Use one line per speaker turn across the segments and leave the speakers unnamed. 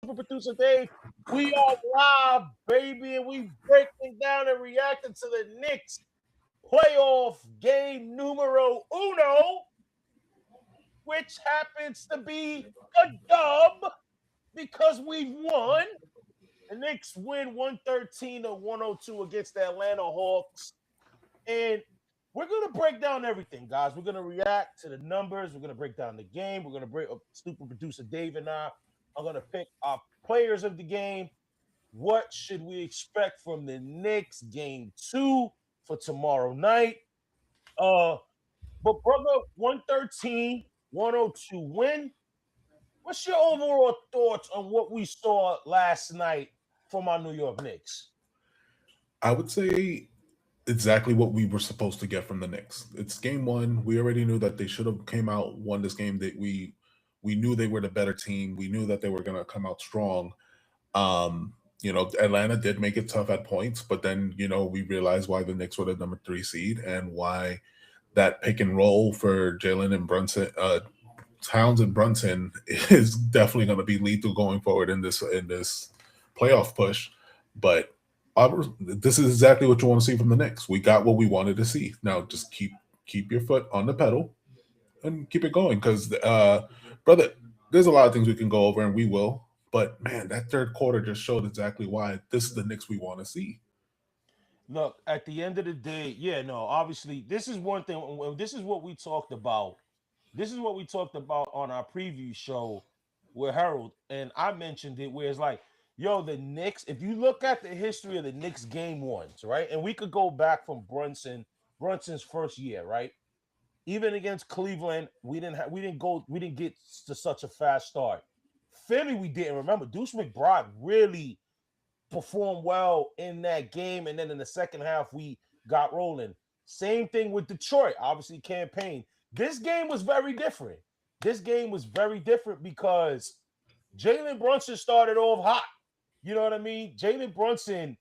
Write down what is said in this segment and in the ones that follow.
Super Producer Dave. We are live, baby, and we breaking down and reacting to the Knicks playoff game numero uno, which happens to be a dub because we've won. The Knicks win 113 to 102 against the Atlanta Hawks. And we're going to break down everything, guys. We're going to react to the numbers. We're going to break down the game. We're going to break up Super Producer Dave and I are going to pick our players of the game. What should we expect from the Knicks game 2 for tomorrow night? But brother, 113, 102 win. What's your overall thoughts on what we saw last night from our New York Knicks?
I would say exactly what we were supposed to get from the Knicks. It's game one. We already knew that they should have came out, won this game. That we knew they were the better team. We knew that they were going to come out strong. Atlanta did make it tough at points, but then we realized why the Knicks were the number 3 seed and why that pick and roll for Jalen and Brunson, Towns and Brunson is definitely going to be lethal going forward in this playoff push. But this is exactly what you want to see from the Knicks. We got what we wanted to see. Now just keep your foot on the pedal and keep it going, because brother, there's a lot of things we can go over, and we will. But man, that third quarter just showed exactly why this is the Knicks we want to see.
Look, at the end of the day, yeah, no, obviously, this is one thing. This is what we talked about. This is what we talked about on our preview show with Harold, and I mentioned it, where it's like, yo, the Knicks, if you look at the history of the Knicks game ones, right? And we could go back from Brunson's first year, right? Even against Cleveland, we didn't get to such a fast start. Philly, we didn't. Remember, Deuce McBride really performed well in that game, and then in the second half we got rolling. Same thing with Detroit. Obviously, campaign. This game was very different. This game was very different because Jalen Brunson started off hot. You know what I mean? Jalen Brunson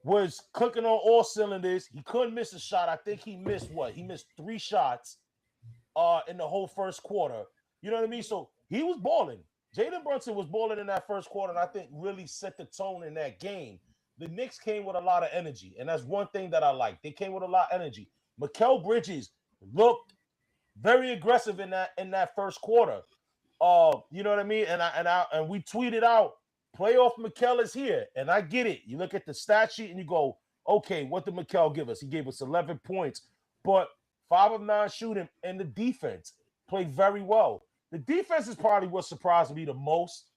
was clicking on all cylinders. He couldn't miss a shot. I think he missed what? He missed 3 shots in the whole first quarter. You know what I mean? So he was balling. Jalen Brunson was balling in that first quarter, and I think really set the tone in that game. The Knicks came with a lot of energy, and that's one thing that I like. They came with a lot of energy. Mikal Bridges looked very aggressive in that first quarter. You know what I mean? And we tweeted out, playoff Mikal is here. And I get it. You look at the stat sheet and you go, okay, what did Mikal give us? He gave us 11 points, but 5 of 9 shooting, and the defense played very well. The defense is probably what surprised me the most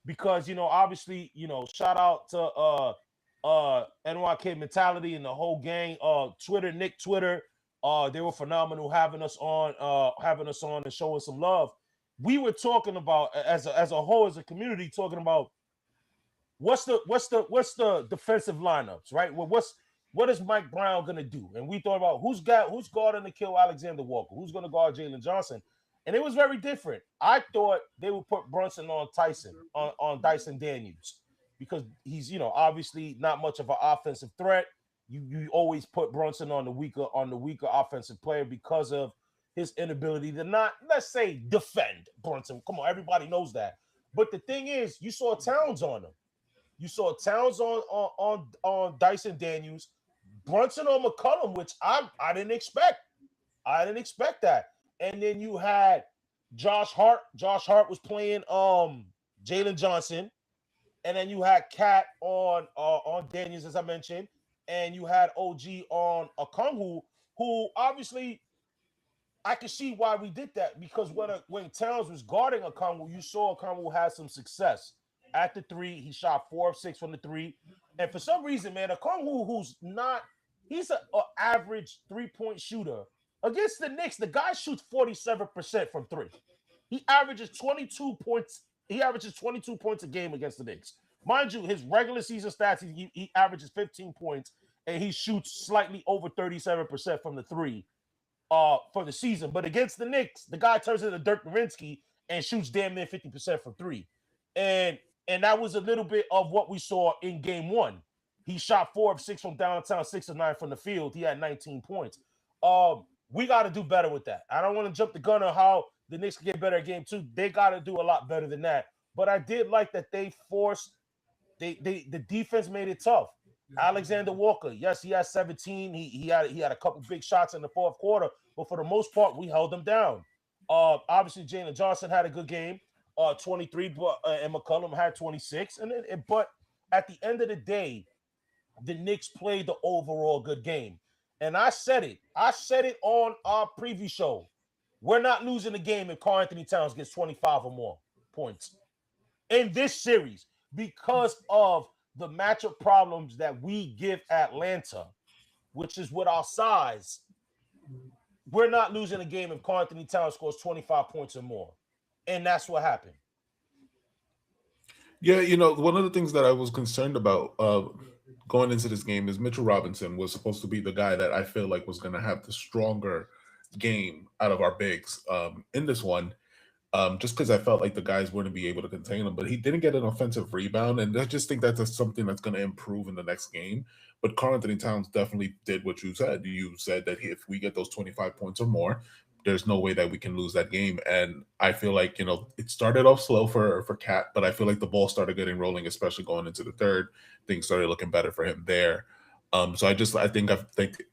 because, obviously, shout out to NYK Mentality and the whole gang, Nick Twitter. They were phenomenal having us on and showing some love. We were talking about as a whole, as a community, talking about what's the defensive lineups, right? Well, what is Mike Brown gonna do? And we thought about who's guarding to kill Alexander Walker, who's gonna guard Jalen Johnson, and it was very different. I thought they would put Brunson on Dyson Daniels because he's obviously not much of an offensive threat. You always put Brunson on the weaker offensive player because of his inability to not, let's say, defend Brunson. Come on, everybody knows that. But the thing is, you saw Towns on him. You saw Towns on Dyson Daniels, Brunson on McCollum, which I didn't expect. I didn't expect that. And then you had Josh Hart. Josh Hart was playing Jalen Johnson, and then you had Cat on Daniels, as I mentioned, and you had OG on Okongwu, who obviously I can see why we did that because when Towns was guarding Okongwu, you saw Okongwu had some success at the 3. He shot 4 of 6 from the 3, and for some reason, man, Okongwu, he's an average 3-point shooter. Against the Knicks, the guy shoots 47% from 3. He averages 22 points. He averages 22 points a game against the Knicks. Mind you, his regular season stats, he averages 15 points, and he shoots slightly over 37% from the 3 for the season. But against the Knicks, the guy turns into Dirk Nowitzki and shoots damn near 50% from 3. And that was a little bit of what we saw in game 1. He shot 4 of 6 from downtown, 6 of 9 from the field. He had 19 points. We got to do better with that. I don't want to jump the gun on how the Knicks can get better at game 2. They got to do a lot better than that. but I did like that they forced they the defense made it tough. Alexander Walker, yes, he had 17. He had a couple big shots in the fourth quarter, but for the most part, we held them down. Obviously, Jalen Johnson had a good game, 23, but and McCollum had 26. But at the end of the day, the Knicks played the overall good game. And I said it. I said it on our preview show. We're not losing the game if Karl Anthony Towns gets 25 or more points in this series because of the matchup problems that we give Atlanta, which is with our size. We're not losing a game if Karl Anthony Towns scores 25 points or more. And that's what happened.
Yeah, one of the things that I was concerned about going into this game is Mitchell Robinson was supposed to be the guy that I feel like was going to have the stronger game out of our bigs in this one. Just because I felt like the guys wouldn't be able to contain him, but he didn't get an offensive rebound, and I just think that's something that's going to improve in the next game. But Karl Anthony Towns definitely did what you said. You said that if we get those 25 points or more, there's no way that we can lose that game. And I feel like it started off slow for Cat, but I feel like the ball started getting rolling, especially going into the third. Things started looking better for him there. So I think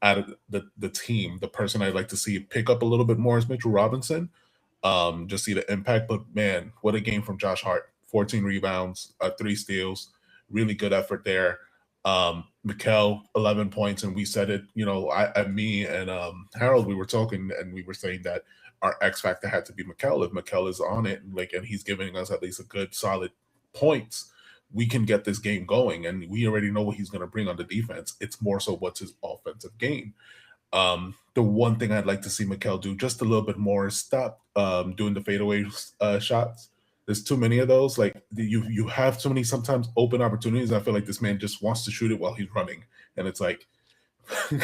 out of the team, the person I'd like to see pick up a little bit more is Mitchell Robinson. Just see the impact. But man, what a game from Josh Hart! 14 rebounds, 3 steals, really good effort there. Mikel 11 points, and we said it. Me and Harold, we were talking and we were saying that our X factor had to be Mikel. If Mikel is on it, and he's giving us at least a good solid points, we can get this game going. And we already know what he's going to bring on the defense. It's more so what's his offensive game. The one thing I'd like to see Mikel do just a little bit more is stop doing the fadeaway shots. There's too many of those. Like you have too many sometimes open opportunities. I feel like this man just wants to shoot it while he's running, and it's like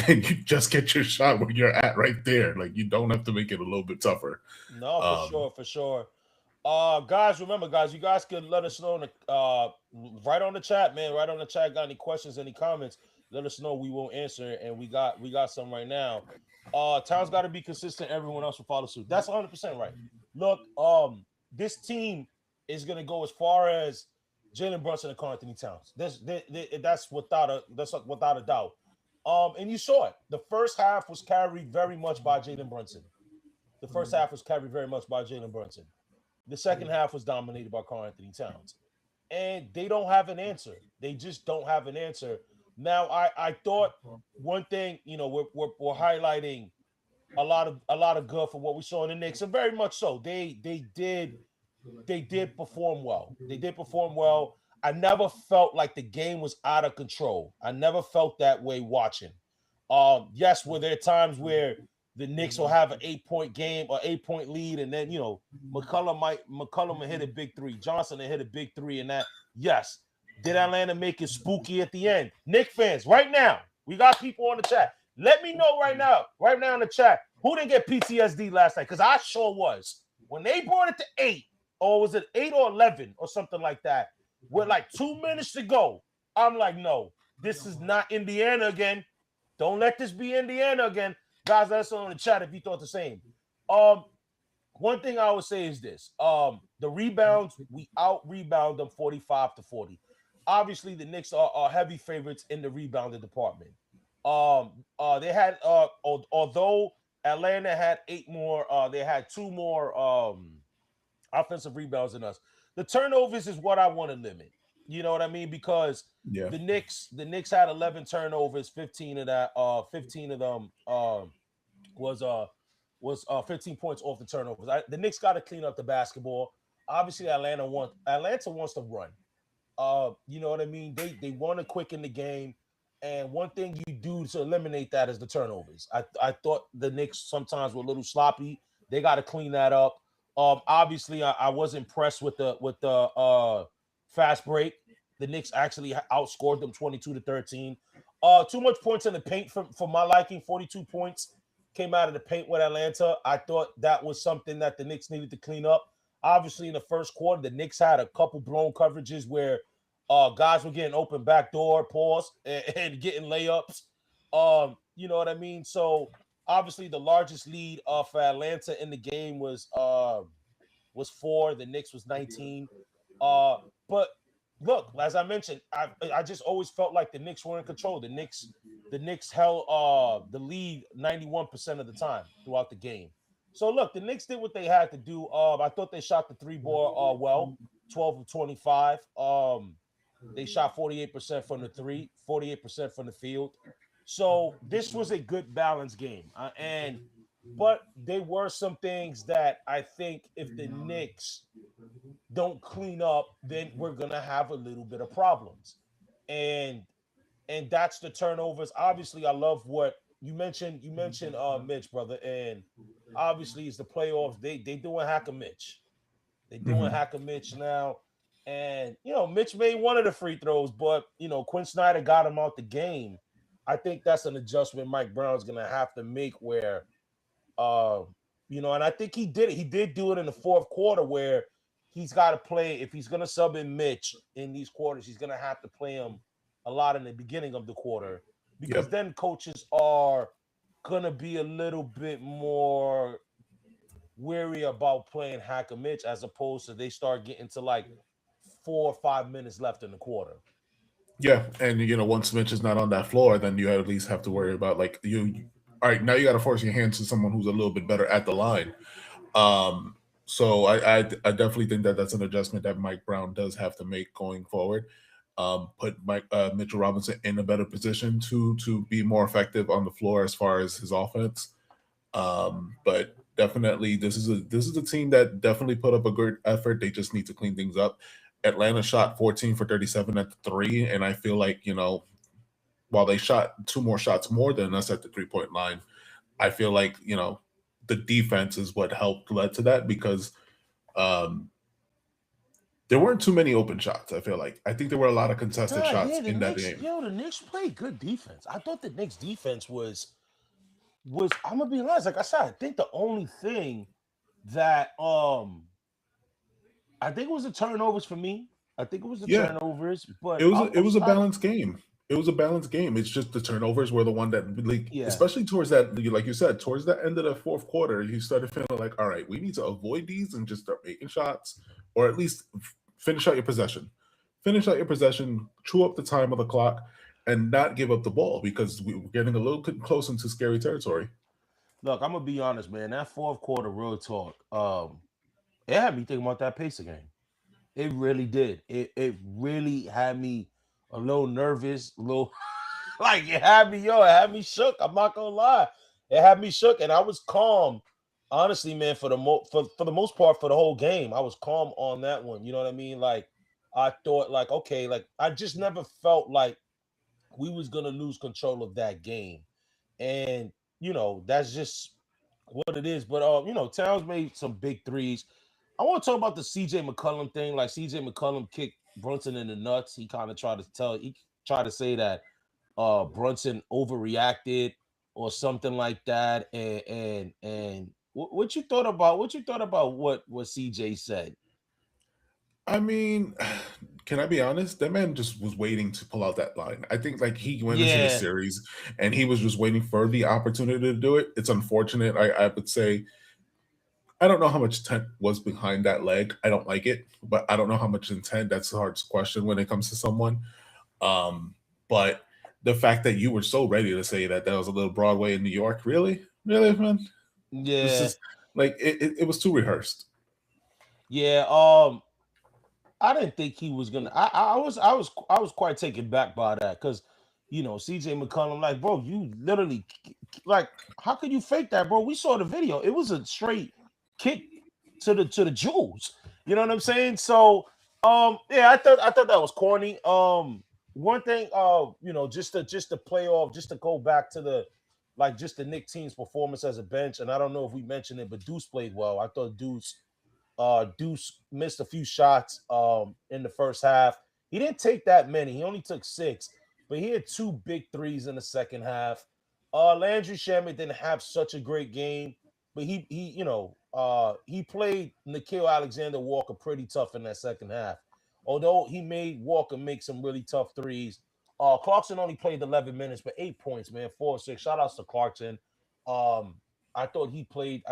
you just get your shot where you're at right there. Like you don't have to make it a little bit tougher.
No, for
Um,
sure, for sure. Guys, remember, guys, you guys can let us know in the right on the chat, man. Right on the chat. Got any questions, any comments? Let us know. We will answer, and we got some right now. Towns got to be consistent. Everyone else will follow suit. That's 100% right. Look, this team is gonna go as far as Jalen Brunson and Karl Anthony Towns. That's without a doubt. And you saw it. The first half was carried very much by Jalen Brunson. The first half was carried very much by Jalen Brunson. The second half was dominated by Karl Anthony Towns. And they don't have an answer. They just don't have an answer. Now, I thought one thing, we're highlighting a lot of good for what we saw in the Knicks, and very much so. They did perform well. They did perform well. I never felt like the game was out of control. I never felt that way watching. Yes, were there times where the Knicks will have an 8-point game or 8-point lead, and then McCollum hit a big three, Johnson hit a big three, and that yes. Did Atlanta make it spooky at the end? Knicks fans, right now, we got people on the chat. Let me know right now in the chat, who didn't get PTSD last night? Because I sure was. When they brought it to 8, or was it 8 or 11 or something like that, with like 2 minutes to go, I'm like, no, this is not Indiana again. Don't let this be Indiana again. Guys, let us know in the chat if you thought the same. Um, One thing I would say is this: the rebounds, we out rebound them 45-40. Obviously, the Knicks are heavy favorites in the rebounding department. They had although Atlanta had 8 more, they had 2 more offensive rebounds than us. The turnovers is what I want to limit. You know what I mean? Because
yeah,
the Knicks had 11 turnovers, 15 of them was 15 points off the turnovers. The Knicks got to clean up the basketball. Obviously, Atlanta wants to run. You know what I mean? They want to quicken the game, and one thing you do to eliminate that is the turnovers. I thought the Knicks sometimes were a little sloppy. They got to clean that up. Obviously, I was impressed with the fast break. The Knicks actually outscored them 22-13. Too much points in the paint for my liking. 42 points came out of the paint with Atlanta. I thought that was something that the Knicks needed to clean up. Obviously, in the first quarter, the Knicks had a couple blown coverages where guys were getting open backdoor, pause, and getting layups. You know what I mean? So obviously, the largest lead for Atlanta in the game was 4. The Knicks was 19. But look, as I mentioned, I just always felt like the Knicks were in control. The Knicks held the lead 91% of the time throughout the game. So look, the Knicks did what they had to do. I thought they shot the three ball well, 12 of 25. They shot 48% from the three, 48% from the field. So this was a good balanced game. And but there were some things that I think if the Knicks don't clean up, then we're gonna have a little bit of problems. And that's the turnovers. Obviously, I love what you mentioned. You mentioned Mitch, brother, and obviously it's the playoffs. They doing hack a Mitch. They doing
Mhm.
hack a Mitch now. And Mitch made one of the free throws, but Quinn Snyder got him out the game. I think that's an adjustment Mike Brown's gonna have to make where uh, and I think he did it. He did do it in the fourth quarter where he's got to play. If he's going to sub in Mitch in these quarters, he's going to have to play him a lot in the beginning of the quarter because
Yep.
then coaches are going to be a little bit more wary about playing Hacker Mitch as opposed to they start getting to like 4 or 5 minutes left in the quarter.
Yeah, and once Mitch is not on that floor, then you at least have to worry about like All right, now you got to force your hand to someone who's a little bit better at the line. Um, so I definitely think that that's an adjustment that Mike Brown does have to make going forward. Put Mitchell Robinson in a better position to be more effective on the floor as far as his offense. But definitely, this is a team that definitely put up a good effort. They just need to clean things up. Atlanta shot 14 for 37 at the three, and I feel like while they shot two more shots more than us at the 3 point line, I feel like the defense is what helped led to that because um, there weren't too many open shots. I think there were a lot of contested
Nah,
shots
yeah, the
in that
Knicks,
game.
the Knicks played good defense. I thought the Knicks defense was I'm gonna be honest, like I said, I think the only thing that I think it was the turnovers for me. I think it was the
Yeah,
turnovers,
it
but
was it was a balanced game. It was a balanced game. It's just the turnovers were the one that, like,
yeah.
especially towards that, like you said, towards the end of the fourth quarter, you started feeling like, all right, we need to avoid these and just start making shots, or at least finish out your possession. Finish out your possession, chew up the time of the clock, and not give up the ball because we were getting a little bit close into scary territory.
Look, I'm gonna be honest, man. That fourth quarter real talk, it had me thinking about that Pacer game. It really did. It really had me a little nervous, a little like it had me shook. I'm not gonna lie. It had me shook and I was calm. Honestly, man, for the most part for the whole game, I was calm on that one. You know what I mean? Like I thought like okay, like I just never felt like we was gonna lose control of that game. And that's just what it is. But Towns made some big threes. I want to talk about the CJ McCollum thing. Like CJ McCollum kicked Brunson in the nuts. He kind of he tried to say that Brunson overreacted or something like that. And what you thought about what CJ said?
I mean, can I be honest? That man just was waiting to pull out that line. I think like he went into the
Yeah,
series and he was just waiting for the opportunity to do it. It's unfortunate. I would say I don't know how much intent was behind that leg. I don't like it, but I don't know how much intent. That's a hard question when it comes to someone. Um, but the fact that you were so ready to say that that was a little Broadway in New York, really, really, man, this
yeah,
is like it was too rehearsed.
yeah. I didn't think he was gonna. I was quite taken back by that because CJ McCollum, like, bro, you literally like, how could you fake that, bro? We saw the video. It was a straight kick to the jewels. You know what I'm saying? So, yeah, I thought that was corny. One thing, just to play off, just to go back to the like just the Nick team's performance as a bench, and I don't know if we mentioned it, but Deuce played well. I thought Deuce missed a few shots in the first half. He didn't take that many. He only took six, but he had two big threes in the second half. Landry Shamet didn't have such a great game, but he played Nikhil Alexander Walker pretty tough in that second half. Although he made Walker make some really tough threes. Clarkson only played 11 minutes, but 8 points, man, 4 or 6. Shout outs to Clarkson. I thought he played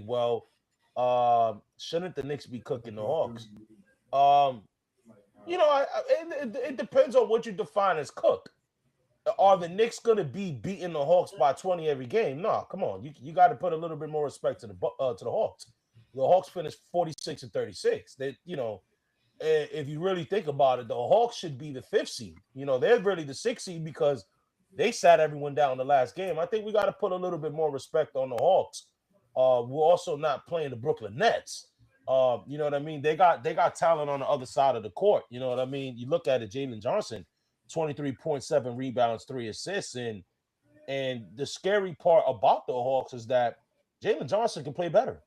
well. Shouldn't the Knicks be cooking the Hawks? Um, it depends on what you define as cooked. Are the Knicks going to be beating the Hawks by 20 every game? No, come on. You got to put a little bit more respect to the Hawks. The Hawks finished 46 and 36. If you really think about it, the Hawks should be the fifth seed. They're really the sixth seed because they sat everyone down the last game. I think we got to put a little bit more respect on the Hawks. We're also not playing the Brooklyn Nets. You know what I mean? They got talent on the other side of the court. You know what I mean? You look at it, Jalen Johnson, 23.7 rebounds, 3 assists, and the scary part about the Hawks is that Jalen Johnson can play better.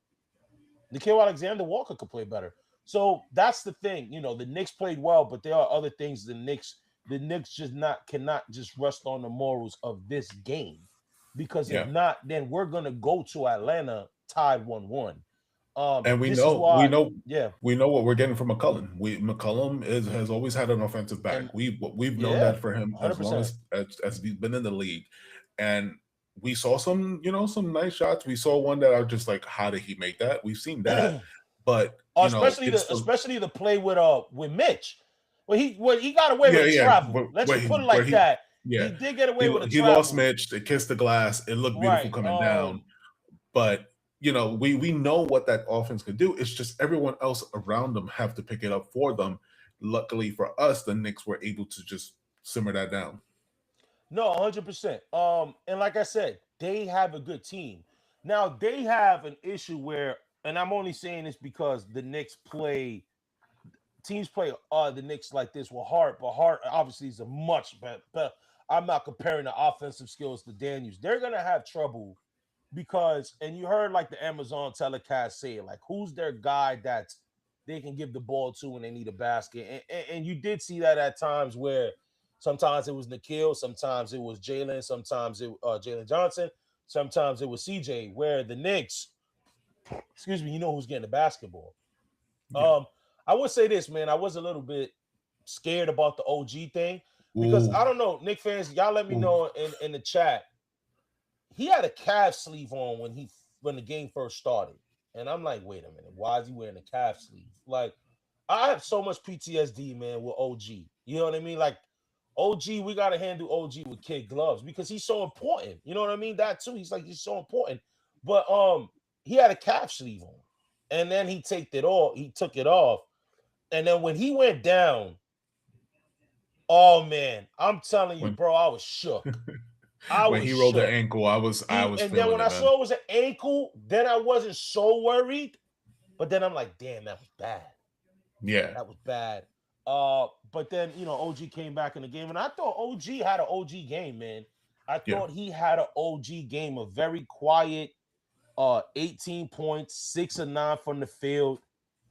Nickeil Alexander-Walker could play better. So that's the thing. The Knicks played well, but there are other things the Knicks cannot just rest on the morals of this game. Because if
Yeah.
not, then we're gonna go to Atlanta tied 1-1.
And we
This is
know we
why,
know
yeah.
we know what we're getting from McCollum. McCollum has always had an offensive back.
And
We've known
yeah,
that for him as long
100%.
as he's been in the league. And we saw some nice shots. We saw one that I was just like, how did he make that? We've seen that, but
especially
it's
the
the
especially the play with Mitch. He got away
yeah,
with a
yeah,
travel. Let's just put it
where
like
he
that.
yeah
He did get away
he
with a
he lost
travel.
Mitch. They kissed the glass. It looked beautiful
Right.
coming down, but we know what that offense can do. It's just everyone else around them have to pick it up for them. Luckily for us, the Knicks were able to just simmer that down.
No, 100%. And like I said, they have a good team. Now they have an issue where, and I'm only saying this because the Knicks play teams play the Knicks like this with Hart, but Hart obviously is a much better. But I'm not comparing the offensive skills to Daniels. They're gonna have trouble because, and you heard like the Amazon telecast say it, like who's their guy that they can give the ball to when they need a basket, and you did see that at times where sometimes it was Nikhil, sometimes it was Jalen, sometimes it Jalen Johnson, sometimes it was CJ. Where the Knicks, excuse me, who's getting the basketball.
Yeah.
Um, I would say this, man. I was a little bit scared about the OG thing because
Ooh,
I don't know, Nick fans. Y'all let me
ooh.
know in the chat. He had a calf sleeve on when the game first started, and I'm like, wait a minute, why is he wearing a calf sleeve? Like, I have so much PTSD, man, with OG. You know what I mean? Like, OG, we gotta handle OG with kid gloves because he's so important. You know what I mean? That too. He's so important. But he had a calf sleeve on, and then he took it off. He took it off, and then when he went down, oh man, I'm telling you,
When
bro, I was shook. I
when
was
he rolled the
shook.
ankle, I was
And then
feeling
when I
it, man.
saw it was an ankle, then I wasn't so worried. But then I'm like, damn, that was bad.
Yeah,
That was bad. But then OG came back in the game, and I thought OG had an OG game, man. I
yeah.
thought he had an OG game, a very quiet, 18 points, 6 of 9 from the field,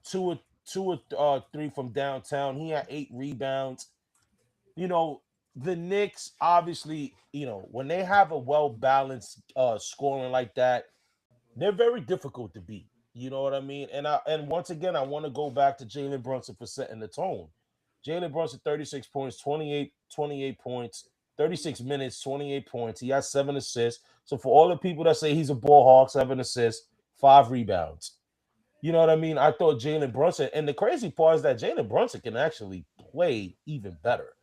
two or three from downtown. He had 8 rebounds. You know, the Knicks, obviously, when they have a well balanced scoring like that, they're very difficult to beat. You know what I mean? And once again, I want to go back to Jalen Brunson for setting the tone. Jalen Brunson, 36 points, 28 points, 36 minutes, 28 points. He has 7 assists. So for all the people that say he's a ball hawk, 7 assists, 5 rebounds. You know what I mean? I thought Jalen Brunson, and the crazy part is that Jalen Brunson can actually play even better.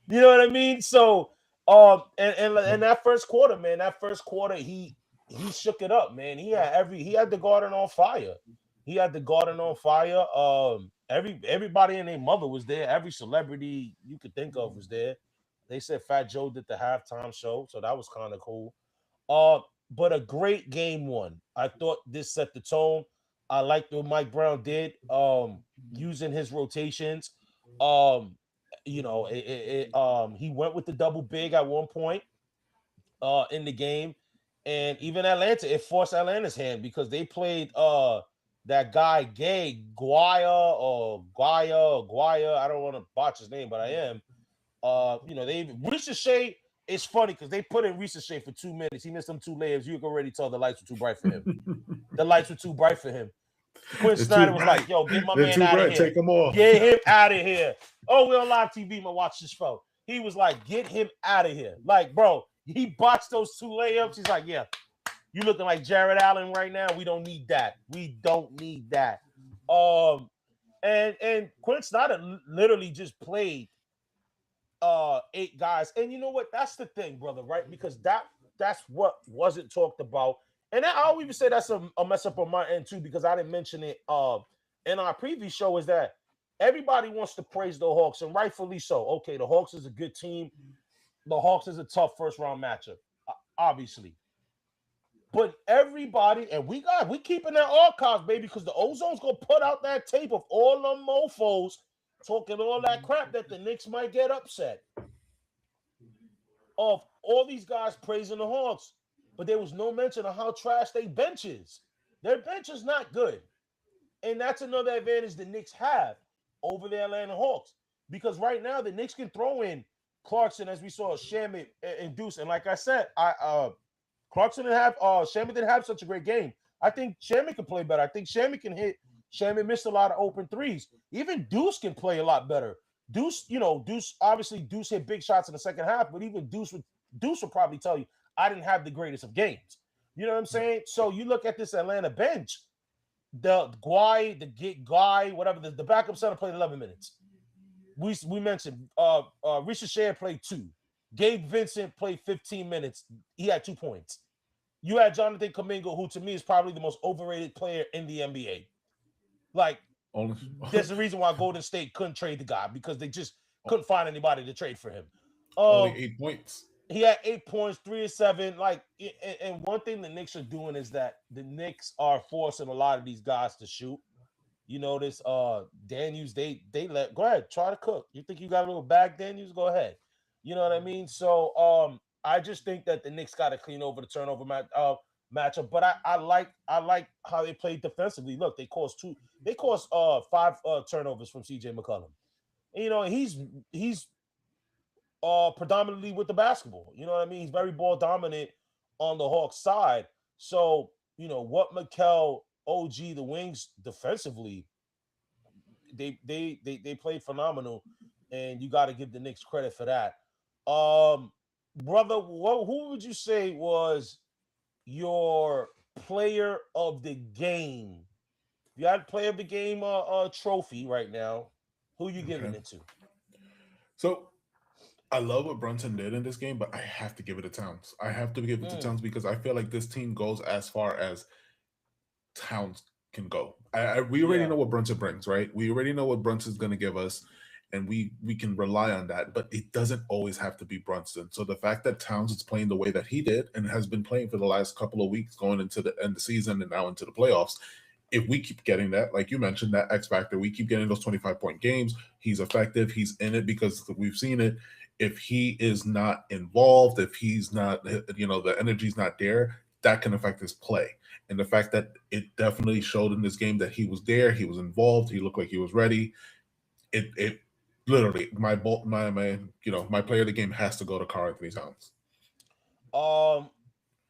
You know what I mean? So, and that first quarter, man, he shook it up, man. He had the garden on fire. He had the garden on fire. Everybody and their mother was there. Every celebrity you could think of was there. They said Fat Joe did the halftime show, so that was kind of cool. Uh, but a great game one. I thought this set the tone. I liked what Mike Brown did, using his rotations. Um, he went with the double big at one point in the game, and even Atlanta, it forced Atlanta's hand because they played that guy Gay Guaya. I don't want to botch his name, but I am. They Ricochet. It's funny because they put in Ricochet for 2 minutes. He missed them 2 layers. You can already tell the lights were too bright for him. The lights were too bright for him. Quinn
They're too
Snyder was like,
bright.
"Yo, get my
They're
man
too
out of
bright.
here.
Take them off.
Get him out of here." Oh, we're on live TV. My watch this show. He was like, "Get him out of here." Like, bro, he botched those 2 layups. He's like, "Yeah, you looking like Jared Allen right now. We don't need that. We don't need that." Um, And Quinn Snyder literally just played 8 guys. And you know what? That's the thing, brother, right? Because that's what wasn't talked about. And I'll even say that's a mess up on my end too, because I didn't mention it in our previous show, is that everybody wants to praise the Hawks, and rightfully so. Okay, the Hawks is a good team. The Hawks is a tough first round matchup, obviously. But everybody, and we keeping that archives, baby, because the Ozone's gonna put out that tape of all them mofos talking all that crap that the Knicks might get upset of all these guys praising the Hawks, but there was no mention of how trash they bench is. Their bench is not good. And that's another advantage the Knicks have over the Atlanta Hawks. Because right now the Knicks can throw in Clarkson, as we saw, Shamit and Deuce. And like I said, Clarkson didn't have Shamit didn't have such a great game. I think Shamit can play better. I think Shamit can hit. Shamit missed a lot of open threes. Even Deuce can play a lot better. Deuce obviously Deuce hit big shots in the second half, but even Deuce would probably tell you I didn't have the greatest of games. You know what I'm saying? So you look at this Atlanta bench, the whatever, the backup center played 11 minutes. We mentioned Risha Share played 2. Gabe Vincent played 15 minutes. He had 2 points. You had Jonathan Kuminga, who to me is probably the most overrated player in the NBA. Like,
Only,
there's a reason why Golden State couldn't trade the guy, because they just couldn't find anybody to trade for him.
only 8 points.
He had 8 points, 3 or 7. Like, and one thing the Knicks are doing is that the Knicks are forcing a lot of these guys to shoot. You notice, Daniels, they let go ahead, try to cook. You think you got a little bag, Daniels? Go ahead. You know what I mean? So, I just think that the Knicks got to clean over the turnover matchup. But I like how they played defensively. Look, they caused 5 turnovers from CJ McCollum. And, he's predominantly with the basketball. You know what I mean? He's very ball dominant on the Hawks side. So, what Mikel, OG, the wings defensively, they played phenomenal, and you got to give the Knicks credit for that. Brother, who would you say was your player of the game? If you had player of the game trophy right now, who you giving
Okay.
it to?
So I love what Brunson did in this game, but I have to give it to Towns. I have to give it to
Mm,
Towns because I feel like this team goes as far as Towns can go. We already
yeah.
know what Brunson brings, right? We already know what Brunson's going to give us, and we can rely on that. But it doesn't always have to be Brunson. So the fact that Towns is playing the way that he did and has been playing for the last couple of weeks, going into the end of the season and now into the playoffs, if we keep getting that, like you mentioned, that X factor, we keep getting those 25-point games. He's effective. He's in it because we've seen it. If he is not involved, if he's not, the energy's not there, that can affect his play. And the fact that it definitely showed in this game that he was there, he was involved, he looked like he was ready. It literally my player of the game has to go to Karl Anthony Towns.
Um,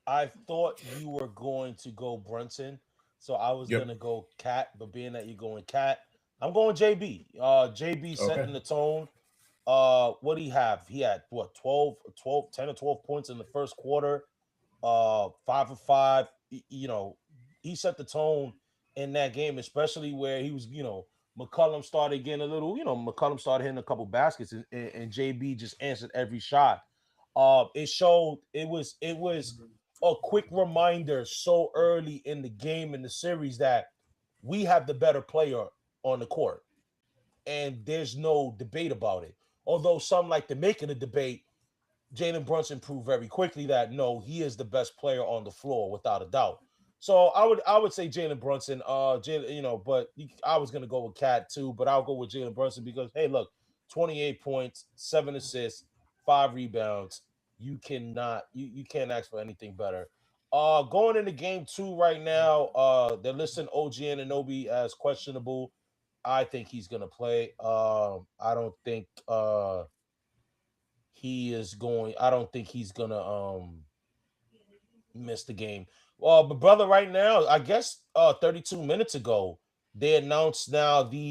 I thought you were going to go Brunson, so I was
Yep.
gonna go Cat. But being that you're going Cat, I'm going JB. JB
Okay.
setting the tone. What do he have? He had what, 10 or 12 points in the first quarter. 5 for 5. He set the tone in that game, especially where he was. McCollum started getting a little. McCollum started hitting a couple baskets, and JB just answered every shot. It showed. It was a quick reminder so early in the game in the series that we have the better player on the court, and there's no debate about it. Although some like to make it a debate, Jalen Brunson proved very quickly that no, he is the best player on the floor without a doubt. So I would say Jalen Brunson. But I was gonna go with Cat too, but I'll go with Jalen Brunson because hey, look, 28 points, 7 assists, 5 rebounds. You can't ask for anything better. Going into game 2 right now, they're listing OG Anunoby as questionable. I think he's gonna play. I don't think he is going. I don't think he's gonna miss the game. Well, but brother, right now, I guess 32 minutes ago, they announced now the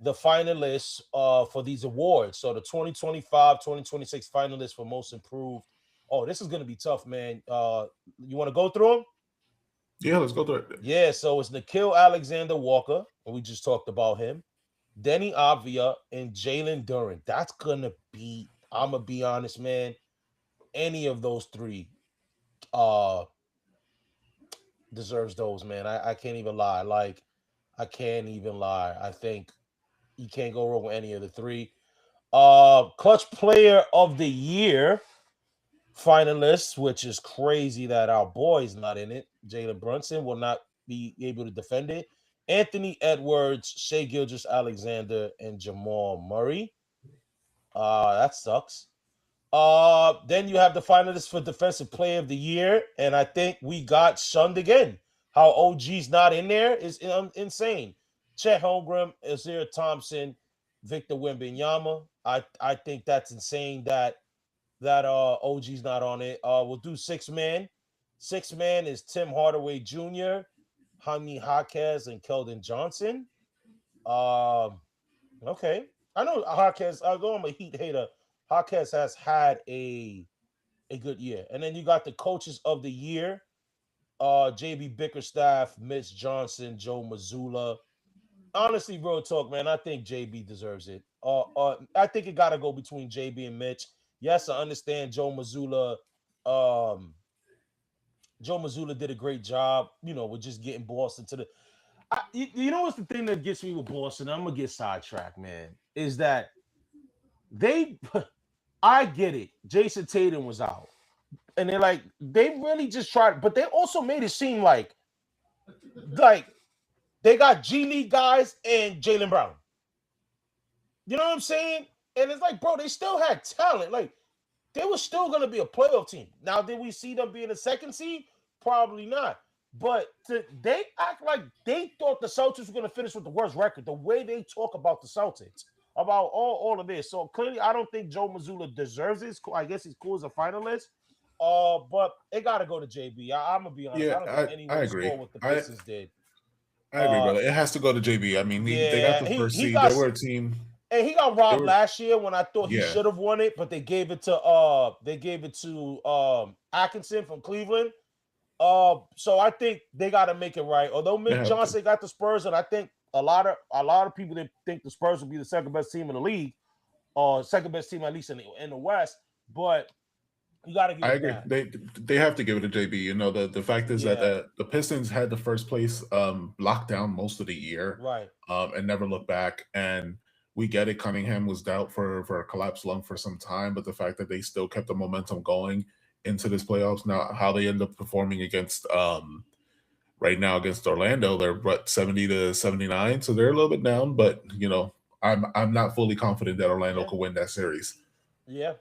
finalists for these awards. So the 2025-2026 finalists for most improved. Oh, this is gonna be tough, man. You want to go through them?
Yeah, let's go through it.
Yeah, so it's Nikhil Alexander Walker, and we just talked about him. Denny Avia and Jalen Duran. That's gonna be. I'm gonna be honest, man. Any of those three uh deserves those, man. I can't even lie. Like, I can't even lie. I think you can't go wrong with any of the three. Clutch player of the year finalists, which is crazy that our boy's not in it. Jalen Brunson will not be able to defend it. Anthony Edwards, Shea Gilgis Alexander, and Jamal Murray. That sucks. Then you have the finalists for Defensive Player of the Year, and I think we got shunned again. How OG's not in there is insane. Chet Holmgren, Azir Thompson, Victor Wembanyama. I think that's insane that OG's not on it. We'll do six man. Six man is Tim Hardaway Jr., Jaime Jaquez, and Keldon Johnson. Um, okay. I know Jaquez, although I'm a Heat hater, Jaquez has had a good year. And then you got the coaches of the year, JB Bickerstaff, Mitch Johnson, Joe Mazzulla. Honestly, real talk, man, I think JB deserves it. I think it got to go between JB and Mitch. Yes, I understand Joe Mazzulla. Um, Joe Mazzulla did a great job, with just getting Boston to the. You know what's the thing that gets me with Boston? I'm gonna get sidetracked, man. Is that they? I get it. Jason Tatum was out, and they really just tried, but they also made it seem like they got G League guys and Jaylen Brown. You know what I'm saying? And it's like, bro, they still had talent. Like, they were still going to be a playoff team. Now, did we see them being a second seed? Probably not. But they act like they thought the Celtics were going to finish with the worst record. The way they talk about the Celtics, about all of this. So clearly, I don't think Joe Mazzulla deserves this. I guess he's cool as a finalist. But it got to go to JB. I'm gonna be honest.
Yeah,
I don't think
I
anyone
agree.
scored what the Pistons did.
I agree,
Uh,
brother. It has to go to JB. I mean, they got
yeah,
the
he
first
he
seed. They
got
were a team.
and he got
They
robbed
were,
last year when I thought he
yeah,
should have won it, but they gave it to Atkinson from Cleveland. So I think they got to make it right. Although
they
Mitch
have to.
Johnson got the Spurs, and I think a lot of people that think the Spurs will be the second best team in the league, or second best team at least in the West. But you got to give
I
it
agree.
that.
They have to give it to JB. You know, the fact is that
Yeah,
the Pistons had the first place locked down most of the year,
right.
and never looked back. And we get it. Cunningham was out for a collapsed lung for some time, but the fact that they still kept the momentum going into this playoffs. Now, how they end up performing against right now against Orlando, they're what 70 to 79, so they're a little bit down. But I'm not fully confident that Orlando
Yeah,
could win that series.
yeah,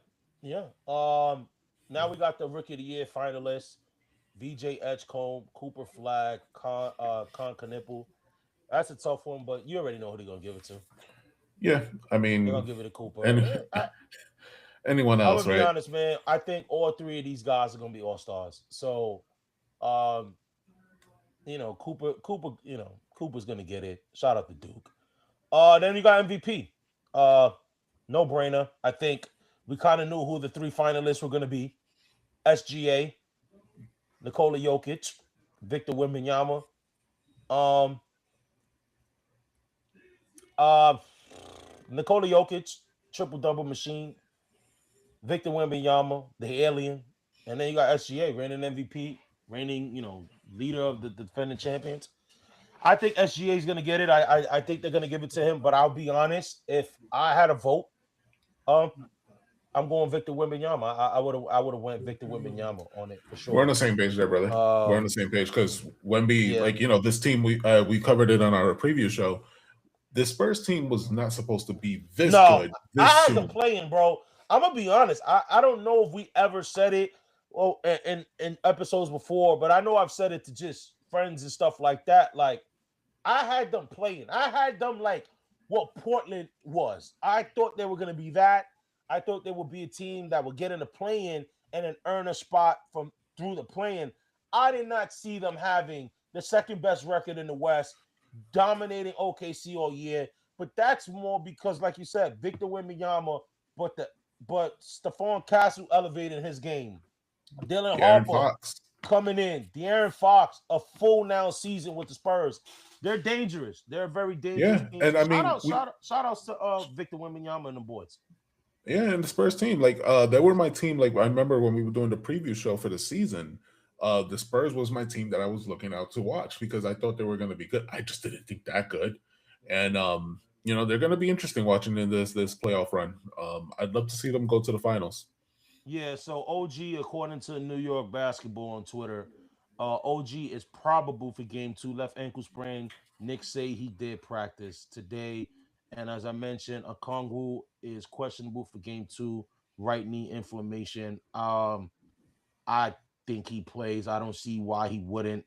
yeah. Now we got the Rookie of the Year finalists: VJ Edgecombe, Cooper Flag, Con Knipple. That's a tough one, but you already know who they're gonna give it to.
Yeah, I
They're gonna
mean,
give it to Cooper.
and anyone
I'm gonna
else,
be
right?
honest, man. I think all three of these guys are gonna be all stars. So, um, Cooper's gonna get it. Shout out to Duke. Then you got MVP. Uh, no brainer. I think we kind of knew who the three finalists were gonna be. SGA, Nikola Jokic, Victor Wembanyama. Um, uh, Nikola Jokic, triple double machine. Victor Wembanyama, the alien, and then you got SGA, reigning MVP, reigning, leader of the defending champions. I think SGA is gonna get it. I think they're gonna give it to him. But I'll be honest, if I had a vote, um, I'm going Victor Wembanyama. I would have went Victor Wembanyama on it for
We're on
sure.
the same page there, brother. We're on the
Um,
same page because Wemby,
yeah,
like this team we covered it on our preview show. This Spurs team was not supposed to be this
no,
good
I
this
had them
soon.
playing, bro. I'm gonna be honest. I don't know if we ever said it, well, in episodes before, but I know I've said it to just friends and stuff like that. Like, I had them playing. I had them like what Portland was. I thought they were going to be that. I thought they would be a team that would get in the play-in and then earn a spot from through the play-in. I did not see them having the second best record in the West, dominating OKC all year. But that's more because, like you said, Victor Wembanyama, but Stephon Castle elevated his game. Dylan
Aaron
Harper
Fox.
coming in. De'Aaron Fox, a full now season with the Spurs. They're dangerous. They're a very dangerous
Yeah,
team.
and
So
I mean,
shout outs to Victor Wembanyama and the boys.
yeah, and the Spurs team, like they were my team. Like I remember when we were doing the preview show for the season, the Spurs was my team that I was looking out to watch because I thought they were going to be good. I just didn't think that good, and they're going to be interesting watching in this playoff run. I'd love to see them go to the finals.
Yeah, so OG, according to New York Basketball on Twitter, OG is probable for game 2. Left ankle sprain. Knicks say he did practice today. And as I mentioned, Okongwu is questionable for game 2. Right knee inflammation. I think he plays. I don't see why he wouldn't.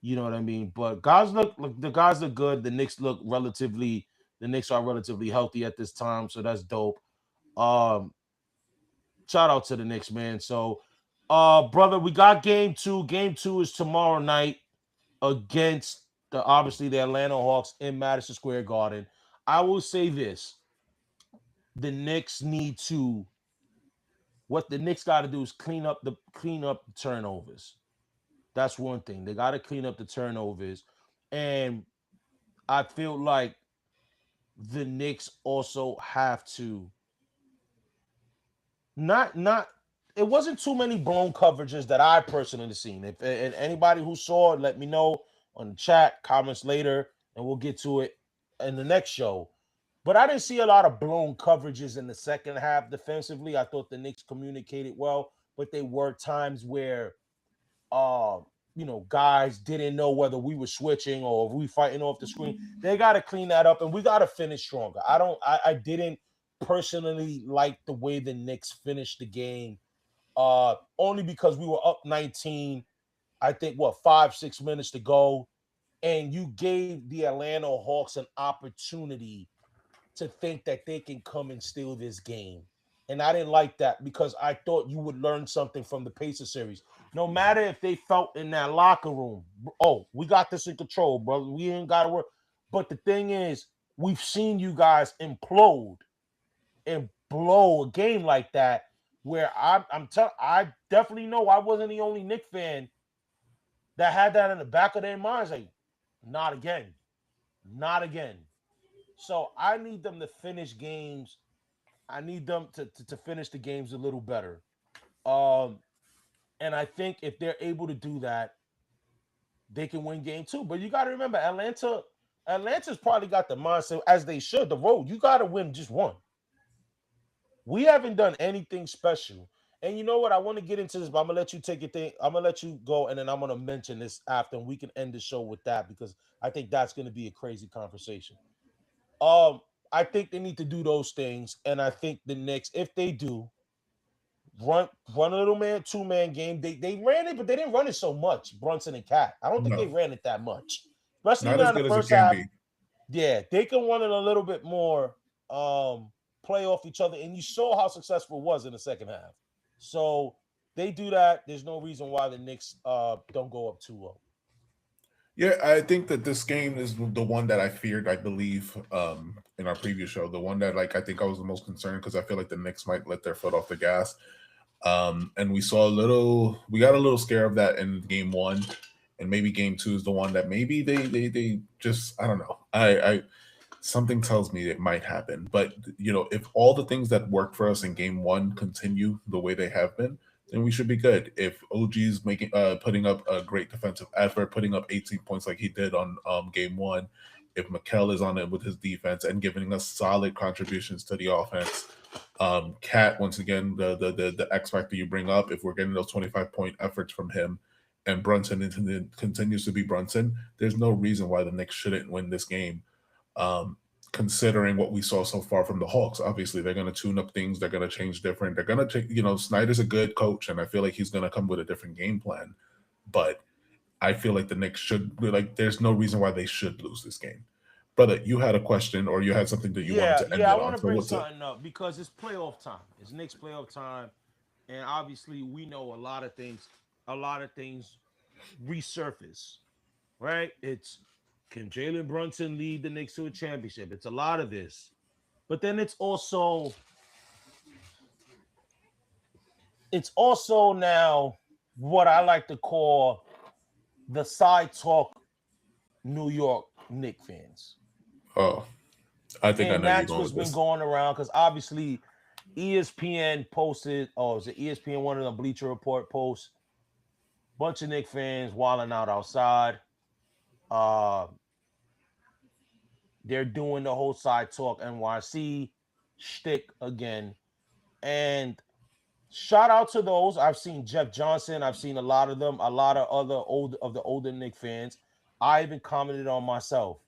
You know what I mean? But guys look the guys look good. The Knicks are relatively healthy at this time, so that's dope. Um, Shout out to the Knicks, man. So, brother, we got game 2. Game 2 is tomorrow night against the Atlanta Hawks in Madison Square Garden. I will say this: the Knicks need to. What the Knicks got to do is clean up the turnovers. That's one thing. They got to clean up the turnovers, and I feel like the Knicks also have to not it wasn't too many blown coverages that I personally seen. If and anybody who saw it, let me know on the chat, comments later, and we'll get to it in the next show. But I didn't see a lot of blown coverages in the second half defensively. I thought the Knicks communicated well, but there were times where uh guys didn't know whether we were switching or if we fighting off the screen. They got to clean that up, and we got to finish stronger. I didn't personally like the way the Knicks finished the game, only because we were up 19. I think 5-6 minutes to go, and you gave the Atlanta Hawks an opportunity to think that they can come and steal this game. And I didn't like that because I thought you would learn something from the Pacers series. No matter if they felt in that locker room, oh, we got this in control, brother. We ain't got to work. But the thing is, we've seen you guys implode and blow a game like that. Where I definitely know I wasn't the only Knick fan that had that in the back of their minds. Like, not again, not again. So I need them to finish games. I need them to finish the games a little better. Um, and I think if they're able to do that, they can win game 2. But you got to remember, Atlanta's probably got the mindset as they should. The road, you got to win just one. We haven't done anything special. And you know what? I want to get into this, but I'm gonna let you take your thing. I'm gonna let you go, and then I'm gonna mention this after, and we can end the show with that because I think that's gonna be a crazy conversation. Um, I think they need to do those things, and I think the Knicks, if they do, run a little man, 2-man game. They ran it, but they didn't run it so much. Brunson and Cat. I don't think they
No,
ran it that much, especially
not as
now in the
good as it
first
can
half.
be.
Yeah, they can run it a little bit more, play off each other, and you saw how successful it was in the second half. So they do that. There's no reason why the Knicks don't go up 2-0.
Yeah, I think that this game is the one that I feared. I believe in our previous show, the one that I think I was the most concerned because I feel like the Knicks might let their foot off the gas. And we got a little scare of that in game 1, and maybe game 2 is the one that maybe they just, I don't know. I something tells me it might happen. But if all the things that worked for us in game 1 continue the way they have been, then we should be good. If OG's making putting up a great defensive effort, putting up 18 points like he did on game 1, if Mikel is on it with his defense and giving us solid contributions to the offense, Cat once again the X factor you bring up. If we're getting those 25-point efforts from him, and Brunson continues to be Brunson, there's no reason why the Knicks shouldn't win this game. Um, Considering what we saw so far from the Hawks, obviously they're going to tune up things. They're going to change different. They're going to take. Snyder's a good coach, and I feel like he's going to come with a different game plan. But I feel like the Knicks should There's no reason why they should lose this game. Brother, you had a question or you had something that you wanted
Yeah,
to end
yeah. I
it
want
on.
to
So
bring
what's it?
something up because it's playoff time. It's Knicks playoff time, and obviously we know a lot of things. A lot of things resurface, right? It's can Jalen Brunson lead the Knicks to a championship? It's a lot of this, but then it's also now. what I like to call the side talk New York Knicks fans.
Oh, I think I
And
know you're
that's
going
what's
with
been
this.
going around because obviously ESPN posted, oh, is it ESPN one of the Bleacher Report posts? Bunch of Knicks fans wilding out outside. Uh, they're doing the whole side talk NYC shtick again. And shout out to those. I've seen Jeff Johnson. I've seen a lot of them, a lot of other older Knicks fans. I even commented on myself.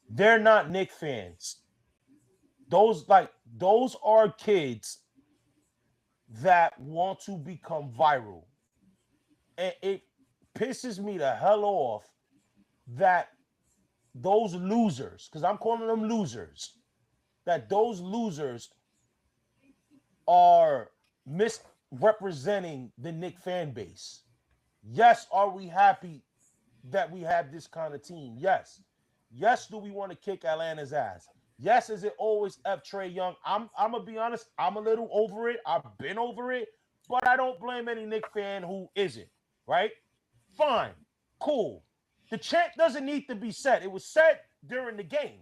They're not Knicks fans. Those are kids that want to become viral. And it pisses me the hell off that those losers, because I'm calling them losers, that those losers are misrepresenting the Knicks fan base. Yes, are we happy that we have this kind of team? Yes. Yes, do we want to kick Atlanta's ass? Yes, is it always F Trey Young? I'm gonna be honest, I'm a little over it. I've been over it, but I don't blame any Knicks fan who isn't, right? Fine, cool. The chant doesn't need to be set. It was set during the game.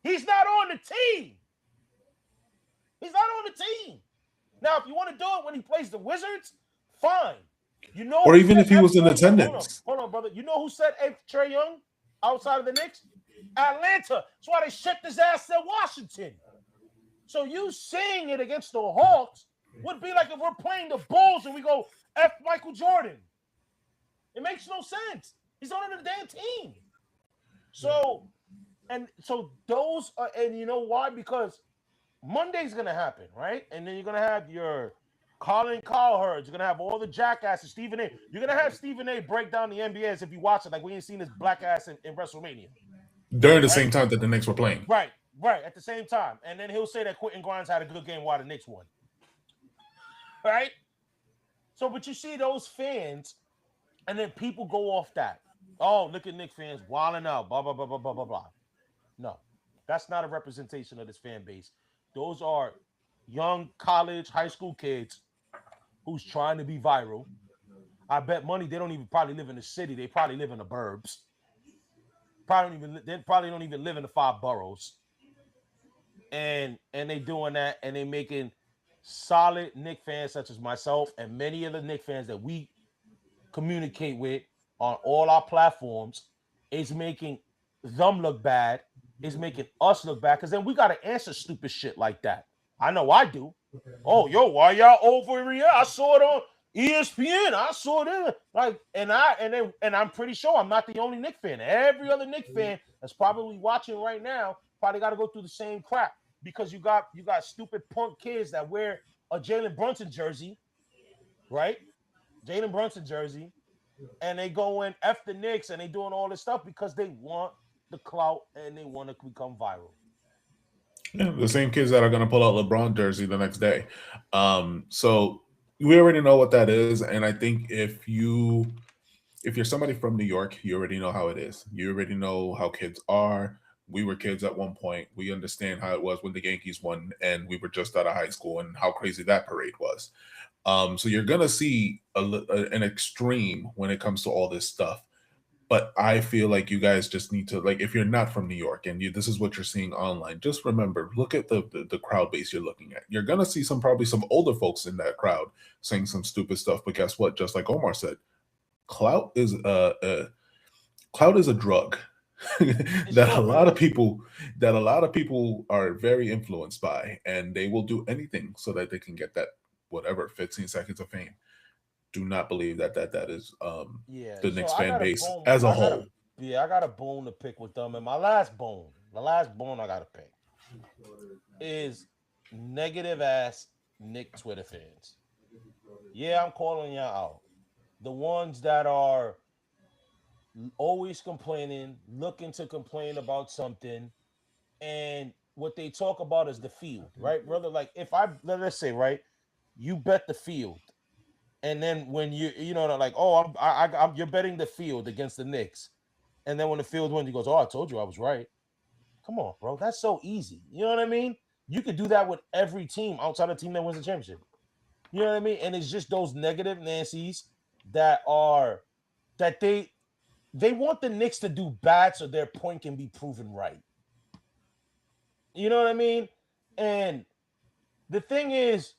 He's not on the team. He's not on the team. Now, if you want to do it when he plays the Wizards, fine. You know
Or
who
even
said
if he
F
was in
Trey Young?
attendance.
Hold on, brother. You know who said F Trey Young outside of the Knicks? Atlanta. That's why they shipped his ass to Washington. So you saying it against the Hawks would be like if we're playing the Bulls and we go F Michael Jordan. It makes no sense. He's not on the damn team. So those are, and you know why? Because Monday's gonna happen, right? And then you're gonna have your Colin Cowherd. You're gonna have all the jackasses. Stephen A. You're gonna have Stephen A. break down the NBA as if you watch it, like we ain't seen this black ass in WrestleMania,
During the
right?
same time that the Knicks were playing.
Right, right. At the same time, and then he'll say that Quentin Grimes had a good game while the Knicks won, right? So, but you see those fans, and then people go off that. Oh, look at Knicks fans wilding out. Blah blah blah blah blah blah blah. No, that's not a representation of this fan base. Those are young college, high school kids who's trying to be viral. I bet money they don't even probably live in the city. They probably live in the burbs. They probably don't even live in the five boroughs. And they doing that and they making solid Knicks fans such as myself and many of the Knicks fans that we communicate with on all our platforms is making them look bad, is making us look bad. Because then we got to answer stupid shit like that. I know I do. Oh, yo, why y'all over here? I saw it on ESPN. I saw it like, and I'm pretty sure I'm not the only Knicks fan. Every other Knicks fan that's probably watching right now probably got to go through the same crap because you got stupid punk kids that wear a Jalen Brunson jersey, right? Jalen Brunson jersey, and they go in F the Knicks and they doing all this stuff because they want the clout and they want to become viral.
Yeah, the same kids that are going to pull out LeBron jersey the next day. So we already know what that is, and I think if you're somebody from New York, you already know how it is. You already know how kids are. We were kids at one point. We understand how it was when the Yankees won, and we were just out of high school, and how crazy that parade was. So you're gonna see an extreme when it comes to all this stuff. But I feel like you guys just need to, like, if you're not from New York and this is what you're seeing online, just remember, look at the crowd base you're looking at. You're gonna see probably some older folks in that crowd saying some stupid stuff. But guess what? Just like Omar said, clout is clout is a drug
It's
that a
so
lot of
real.
people are very influenced by, and they will do anything so that they can get that whatever 15 seconds of fame. Do not believe that is
Yeah.
the
So
Knicks
I
fan
got a
base
bone.
as a
I got a
whole.
yeah. I got a bone to pick with them. And the last bone I got to pick is negative ass Nick Twitter fans. Yeah, I'm calling y'all out. The ones that are always complaining, looking to complain about something, and what they talk about is the field, right, brother? Like if let's say, right, you bet the field, and then when like, oh, I'm you're betting the field against the Knicks, and then when the field wins, he goes, oh, I told you I was right. Come on, bro, that's so easy. You know what I mean? You could do that with every team outside of the team that wins the championship. You know what I mean? And it's just those negative Nancy's that are that they want the Knicks to do bad so their point can be proven right. You know what I mean? And the thing is,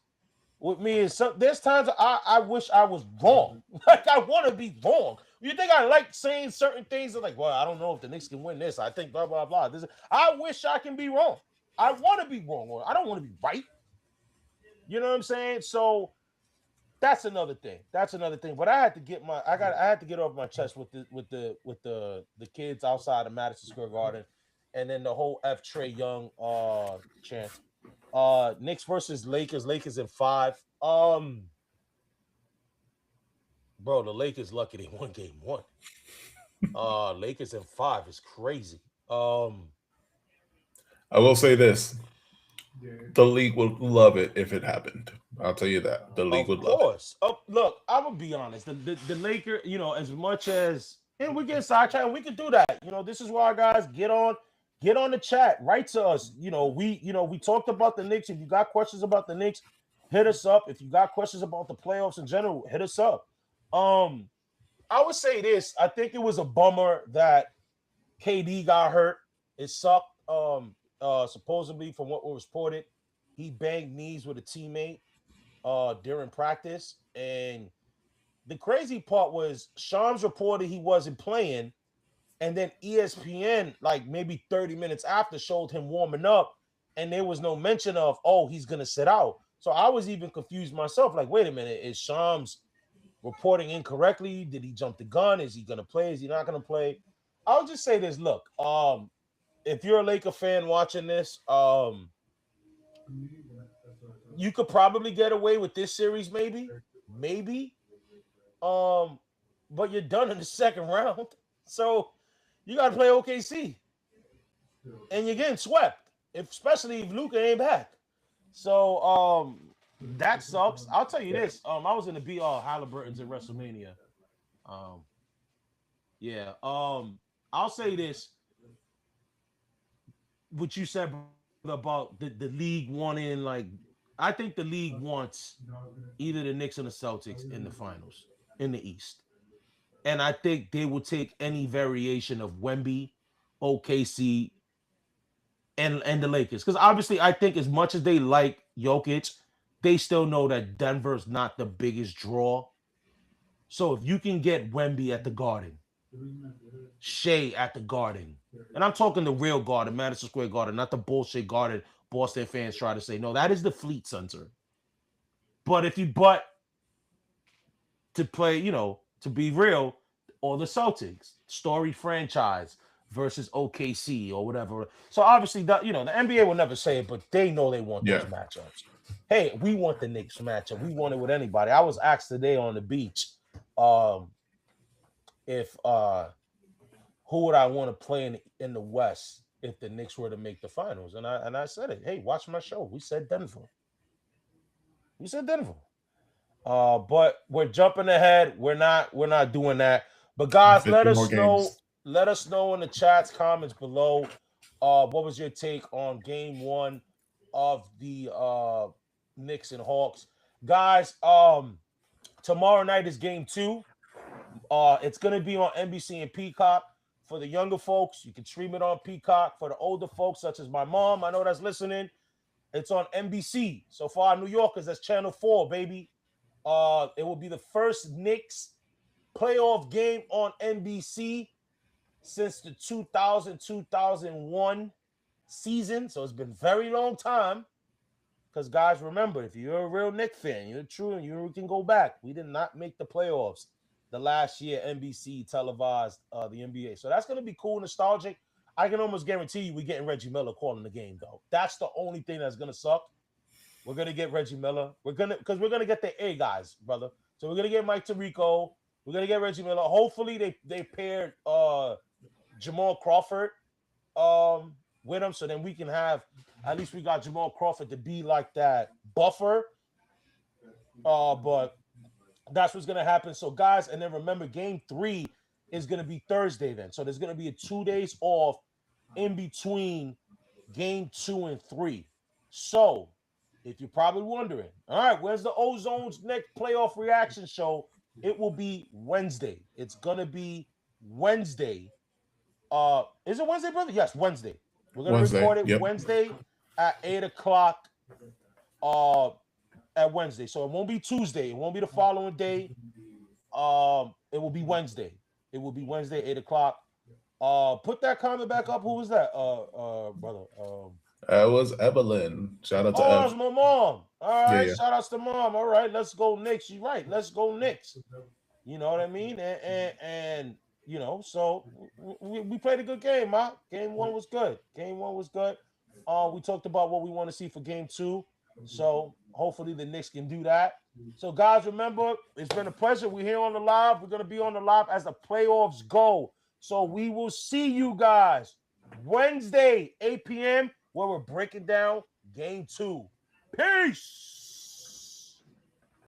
with me is there's times I wish I was wrong. Like I want to be wrong. You think I like saying certain things? Like, well, I don't know if the Knicks can win this. I think blah blah blah. I wish I can be wrong. I want to be wrong, or I don't want to be right. You know what I'm saying? So that's another thing. That's another thing. But I had to get off my chest with the kids outside of Madison Square Garden, and then the whole F Trey Young chant. Knicks versus Lakers. Lakers in 5. Bro, the Lakers lucky they won game 1. Lakers in 5 is crazy. Um,
I will say this: the league would love it if it happened. I'll tell you that the league
of
would love it.
course. Oh, look, I'm gonna be honest. The Laker, as much as and we get sidetracked, we can do that. This is why guys get on the chat, write to us. We talked about the Knicks. If you got questions about the Knicks, hit us up. If you got questions about the playoffs in general, hit us up. Um, I would say this. I think it was a bummer that KD got hurt. It sucked. Supposedly, from what was reported, he banged knees with a teammate during practice. And the crazy part was Shams reported he wasn't playing, and then ESPN, like maybe 30 minutes after, showed him warming up, and there was no mention of, oh, he's gonna sit out. So I was even confused myself. Like, wait a minute, is Shams reporting incorrectly? Did he jump the gun? Is he gonna play? Is he not gonna play? I'll just say this: look, if you're a Laker fan watching this, you could probably get away with this series, maybe. Um, but you're done in the second round, so you got to play OKC, and you're getting swept, especially if Luka ain't back. So that sucks. I'll tell you this. I was in the BR Halliburton's at WrestleMania. Um, yeah. I'll say this. What you said about the league wanting, like, I think the league wants either the Knicks and the Celtics in the finals in the East. And I think they will take any variation of Wemby, OKC, and the Lakers. Because obviously, I think as much as they like Jokic, they still know that Denver's not the biggest draw. So if you can get Wemby at the Garden, Shea at the Garden, and I'm talking the real Garden, Madison Square Garden, not the bullshit Garden Boston fans try to say. No, that is the Fleet Center. But to play, to be real, or the Celtics, storied franchise versus OKC or whatever. So obviously, the NBA will never say it, but they know they want those
Yeah,
matchups. Hey, we want the Knicks matchup. We want it with anybody. I was asked today on the beach, um, if who would I want to play in the West if the Knicks were to make the finals, and I said it. Hey, watch my show. We said Denver. We said Denver. But we're jumping ahead. We're not doing that. But guys,
50 more games.
let us know in the chats, comments below. What was your take on game 1 of the Knicks and Hawks? Guys, tomorrow night is game 2. It's gonna be on NBC and Peacock. For the younger folks, you can stream it on Peacock. For the older folks, such as my mom, I know that's listening, it's on NBC. So for our New Yorkers, that's Channel 4, baby. It will be the first Knicks playoff game on NBC since the 2000-2001 season. So it's been a very long time. Because guys, remember, if you're a real Knicks fan, you're true, and you can go back. We did not make the playoffs the last year NBC televised the NBA. So that's going to be cool, nostalgic. I can almost guarantee you we're getting Reggie Miller calling the game, though. That's the only thing that's going to suck. We're gonna get Reggie Miller. We're gonna get the A guys, brother. So we're gonna get Mike Tirico. We're gonna get Reggie Miller. Hopefully they paired Jamal Crawford with him, so then we can have at least we got Jamal Crawford to be like that buffer. But that's what's gonna happen. So guys, and then remember, game 3 is gonna be Thursday then. So there's gonna be a 2 days off in between game 2 and 3. So If you're probably wondering, all right, where's the Ozone's next playoff reaction show? It will be Wednesday. It's gonna be Wednesday. Is it Wednesday, brother? Yes, Wednesday. We're gonna
Wednesday.
record it
Yep.
Wednesday at 8 o'clock. Uh, at Wednesday, so it won't be Tuesday. It won't be the following day. It will be Wednesday. It will be Wednesday, 8 o'clock. Put that comment back up. Who was that? Brother.
It was Evelyn. Shout out to
Oh, it's
Ev.
my mom. All
Yeah,
right,
yeah.
shout outs to mom. All right, let's go Knicks. You're right. Let's go Knicks. You know what I mean? And you know, so we played a good game, man. Game one was good. Game one was good. We talked about what we want to see for game two. So hopefully the Knicks can do that. So guys, remember, it's been a pleasure. We're here on the live. We're gonna be on the live as the playoffs go. So we will see you guys Wednesday, 8 p.m., where we're breaking down game two. Peace.